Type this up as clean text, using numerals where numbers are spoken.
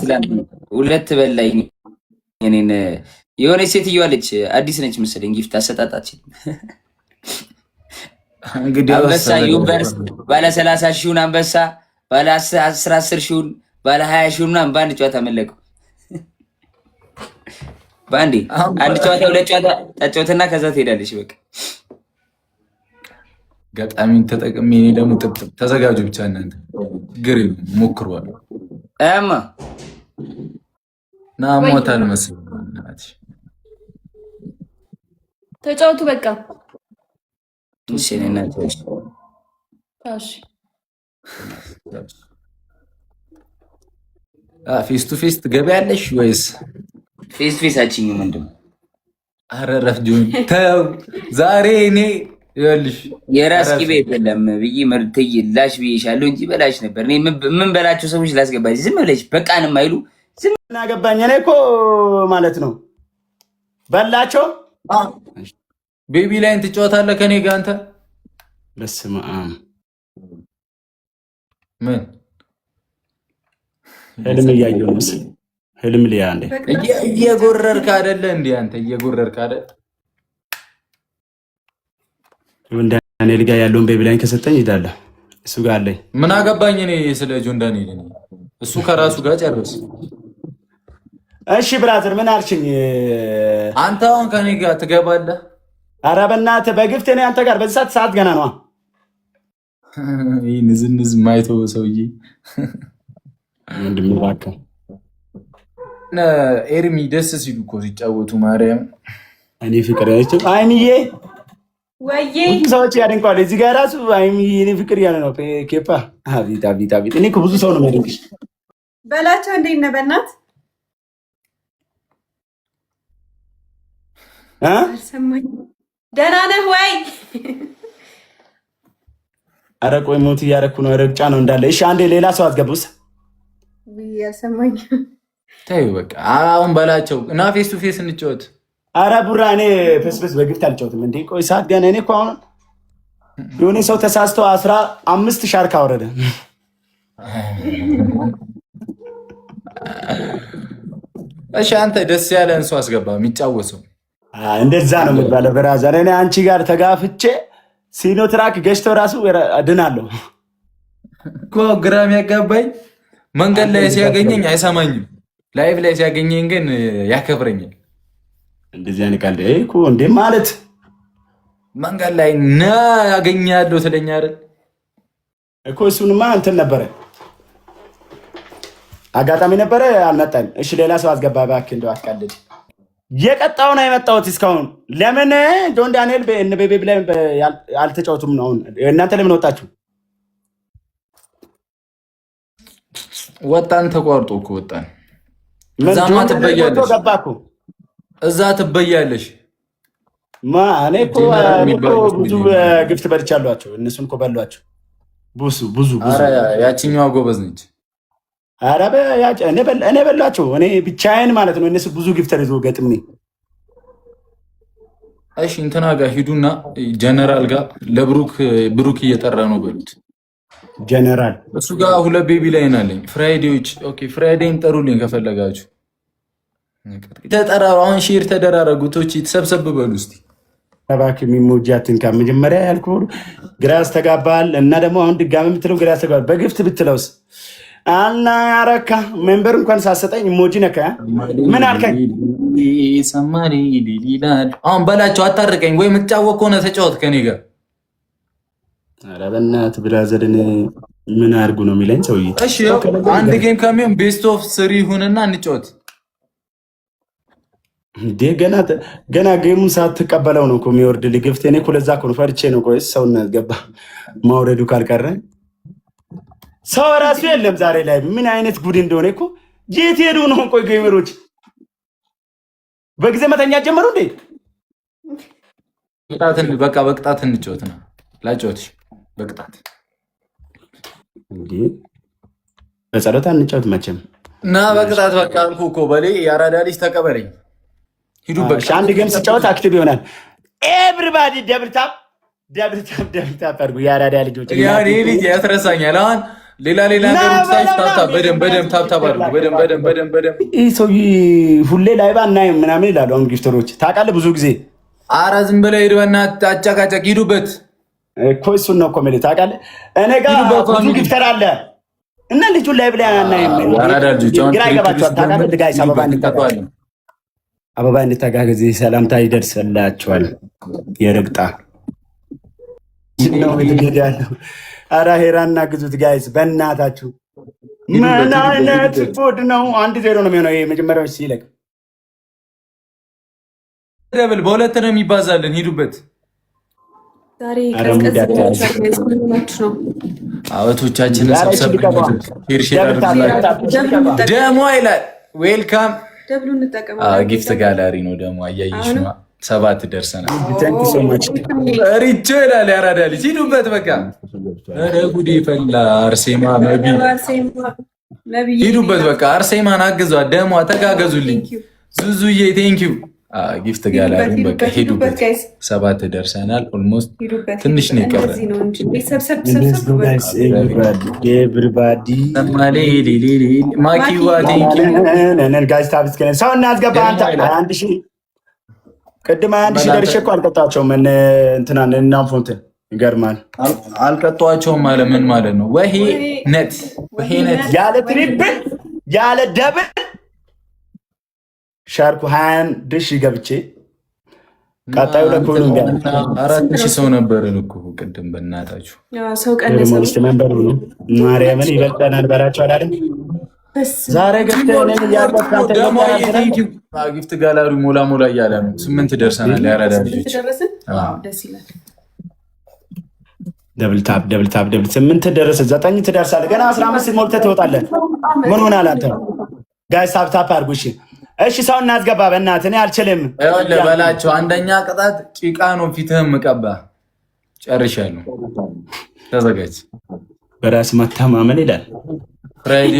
ትላንት ሁለት በላኝ። እኔን የሆነች ሴትዮ አለች፣ አዲስ ነች መሰለኝ። ጊፍት አሰጣጣችን አንበሳ ዩኒቨርሲቲ ባለ 30 ሺውን አንበሳ ባለ 10 ሺውን ባለ 20 ሺውን ምናምን በአንድ ጨዋታ መለቁ። በአንዴ አንድ ጨዋታ ሁለት ጨዋታ ተጫወትና ከዛ ትሄዳለች። በቃ ገጣሚን ተጠቅሜ እኔ ደግሞ ጥብጥብ ተዘጋጁ ብቻ እናንተ ግሪ ሞክሯል። አማ ና ሞታል መስሎናል። ተጫወቱ በቃ እሺ እናንተ እሺ ፌስ ቱ ፌስ ትገቢያለሽ ወይስ ፌስ ፌስ አችኝ ምንድነው? ኧረ ረፍ ጆን ተው ዛሬ እኔ ይኸውልሽ የራስ ቂቤ የለም ብዬ መርትይ ላሽ ብዬሻለሁ እንጂ በላሽ ነበር። እኔ ምን በላቸው ሰዎች ላስገባኝ ዝም ብለሽ በቃን የማይሉ ዝም እናገባኝ። እኔ እኮ ማለት ነው በላቸው። ቤቢ ላይን ትጫወታለህ ከኔ ጋር አንተ። በስመ አብ ምን ህልም እያየሁ ነው መሰለኝ። ህልም ሊያ እንደ እየጎረርክ አይደለ እንዴ አንተ እየጎረርክ አይደል? ጆን ዳንኤል ጋር ያለውን ቤቢ ላይን ከሰጠኝ እሄዳለሁ። እሱ ጋር አለኝ። ምን አገባኝ እኔ ስለ ጆን ዳንኤል። እሱ ከራሱ ጋር ጨርስ። እሺ ብራዘር ምን አልሽኝ? አንተ አሁን ከኔ ጋር ትገባለህ? ኧረ በእናትህ በግፍት እኔ አንተ ጋር በዚህ ሰዓት ገና ነው። ይህ ንዝንዝ ማይተው ሰውዬ ምንድን ነው እባክህ። ኤርሚ ደስ ሲሉ እኮ ሲጫወቱ ማርያም እኔ ፍቅር አይቼ አይሚዬ ወይዬ ብዙ ሰዎች ያደንቀዋል። እዚህ ጋር ራሱ አይሚዬ እኔ ፍቅር ያለ ነው ኬፓ አቤት አቤት አቤት። እኔ ብዙ ሰው ነው የሚያደንቅሽ በላቸው። እንዴት ነህ በእናት ደህና ነህ ወይ? ኧረ ቆይ ሞት እያደረኩ ነው። ረግጫ ነው እንዳለ። እሺ አንዴ ሌላ ሰው አስገቡስ። ያሰማኝ ተይው በቃ አሁን በላቸው እና ፌስ ቱ ፌስ እንጫወት። ኧረ ቡራ እኔ ፌስ በግፍት አልጫወትም እንዴ። ቆይ ሰዓት ገና። እኔ እኮ አሁን የሆነ ሰው ተሳስቶ 15 ሻርክ አወረደ። እሺ አንተ ደስ ያለን ሰው አስገባ የሚጫወተው። እንደዛ ነው የምትባለው ብራዘር። እኔ አንቺ ጋር ተጋፍቼ ሲኖትራክ ገጭተው ራሱ እድናለሁ እኮ። ግራም ያጋባኝ መንገድ ላይ ሲያገኘኝ አይሰማኝም፣ ላይቭ ላይ ሲያገኘኝ ግን ያከብረኛል። እንደዚህ አይነት ቃል እኮ እንዴ ማለት መንገድ ላይ ና ያገኛለሁ ትለኛ አይደል እኮ። እሱንማ እንትን ነበረ አጋጣሚ ነበረ አልመጣም። እሺ ሌላ ሰው አስገባ እባክህ፣ እንደው አትቀልድ። የቀጣውን አይመጣሁት እስካሁን። ለምን ጆን ዳንኤል በቤቢ ላይ አልተጫወቱም ነው? አሁን እናንተ ለምን ወጣችሁ? ወጣን ተቋርጦ እኮ ወጣን። እዛማ ትበያለሽ፣ እዛ ትበያለሽ። እኔ እኮ ብዙ ግፍት በልቻሏቸው፣ እነሱን እኮ በሏቸው ብዙ። ያችኛዋ ጎበዝ ነች። ኧረ እኔ በሏቸው፣ እኔ ብቻዬን ማለት ነው። እነሱ ብዙ ግፍት ተይዞ ገጥሜ። እሺ እንትና ጋር ሂዱና ጀነራል ጋር ለብሩክ እየጠራ ነው በሉት። ጀነራል እሱ ጋር ሁለት ቤቢ ላይ ናለኝ ፍራይዴዎች። ኦኬ ፍራይዴን ጠሩልኝ ከፈለጋችሁ ተጠራሩ። አሁን ሼር ተደራረጉ። ቶች ተሰብሰብ በሉ እስቲ እባክህ። ሚሞጃትን ከመጀመሪያ ያልኩህ ግራ ያስተጋባል። እና ደግሞ አሁን ድጋሚ የምትለው ግራ ያስተጋባል። በግፍት ብትለውስ አና ያረካ ሜምበር እንኳን ሳሰጠኝ ኢሞጂ ነካ። ምን አልከኝ? ሰማሪ ይላል። አሁን በላቸው አታርቀኝ። ወይ የምትጫወት ከሆነ ተጫወት ከኔ ጋር። ኧረ በእናትህ ብራዘርን ምን አድርጉ ነው የሚለኝ ሰውዬ። እሺ አንድ ጌም ከሚሆን ቤስት ኦፍ 3 ይሁንና እንጫወት። እንዴ ገና ጌሙን ሳትቀበለው ነው እኮ የሚወርድ ልግፍት። እኔ እኮ ለዛ እኮ ነው ፈርቼ ነው። ቆይስ ሰው እናስገባ ማውረዱ ካልቀረ ሰው ራሱ የለም ዛሬ ላይ። ምን አይነት ጉድ እንደሆነ እኮ የት ሄዱ ነው? ቆይ ጌመሮች በጊዜ መተኛ ጀመሩ እንዴ? በቃ በቅጣት እንጫወት ነው ላጫወትሽ። በቅጣት እንዴ በጸሎት አንጫወት መቼም እና በቅጣት በቃ አልኩህ እኮ በሌ የአራዳ ልጅ ተቀበለኝ። ሂዱ በቃ አንድ ጌም ስጫወት አክቲቭ ይሆናል። ኤቭሪባዲ ደብል ታፕ አድርጉ። የአራዳ ልጆች ልጅ ያስረሳኛል። አሁን ሌላ ነገሮች ሳይዝ ታብታብ በደንብ ታብታብ አድርጉ። በደንብ ይህ ሰውዬ ሁሌ ላይባ እናይም ምናምን ይላሉ። አሁን ጊፍተሮች ታውቃለህ፣ ብዙ ጊዜ ኧረ ዝም ብለህ ሂድ በእናትህ አጨቃጨቅ ሂዱበት እኮ እሱን ነው እኮ የምልህ ታውቃለህ። እኔ ጋር ብዙ ጊፍተር አለ እና ልጁን ላይ ብላ እናይም ግራ ይገባቸዋል። ታውቃለህ ጋይስ አበባ እንድታጋገዝ ሰላምታ ይደርስላቸዋል። የረግጣ ነው ያለው። ኧረ ሄራና ግዙት ጋይስ በእናታችሁ። ምን አይነት ፉድ ነው? 1-0 ነው የሚሆነው። ይሄ መጀመሪያው ሲለቅ ደብል በሁለት ነው የሚባዛልን። ሂዱበት። ዛሬ ቀዝቀዝ ነው። አወቶቻችንን ሰብሰብ ደሞ ይላል። ዌልካም ደብሉ እንጠቀማለን። ጊፍት ጋላሪ ነው ደግሞ አያይሽ ነው። 7 ደርሰናል። ሪቾ ይላል ያራዳ ልጅ። ሂዱበት በቃ። ኧረ ጉዴ ፈላ። አርሴማ ሂዱበት በቃ። አርሴማን አግዟት ደሞ ተጋገዙልኝ። ዙዙዬ ቴንኪዩ ጊፍት ጋላሪ በቃ ሂዱበት። 7 ደርሰናል። ኦልሞስት ትንሽ ነው የቀረን። ማኪዋ ቴንኪዩ ጋይስ ታብስ ከነ ሰው እናስገባ። አንተ 1000 ቅድም 1000 ደርሼ እኮ አልቀጣቸውም። እንትና እናንፎንትን ይገርማል። አልቀጧቸውም ማለት ምን ማለት ነው? ወሄ ነት ያለ ትሪፕል ያለ ደብል ሻርኩ 21,000 ገብቼ ቀጣዩ ለኮኑ ጋር 4,000 ሰው ነበርን እኮ ቅድም። በእናታችሁ ሰው ቀነሰ። መንበሩ ነው ማርያምን ይበልጠናል በላቸው አይደል? ዛሬ ገብተን ያለፈው ደሞ ጊፍት ጋላሪ ሞላ እያለ ነው። 8 ደርሰናል። ያራዳ ልጆች ደስ ይላል። ደብል ታፕ 8 ደረሰ። 9 ትደርሳለህ። ገና 15 ሞልተህ ትወጣለህ። ምን ሆናል አንተ? ጋይስ ታፕ አድርጉ። እሺ ሰው እናስገባ። በእናትህ እኔ አልችልም በላቸው። አንደኛ ቅጣት ጭቃ ነው ፊትህም ቀባ። ጨርሻለሁ። ተዘጋጅ። በራስ መተማመን ይላል ፍራይዴ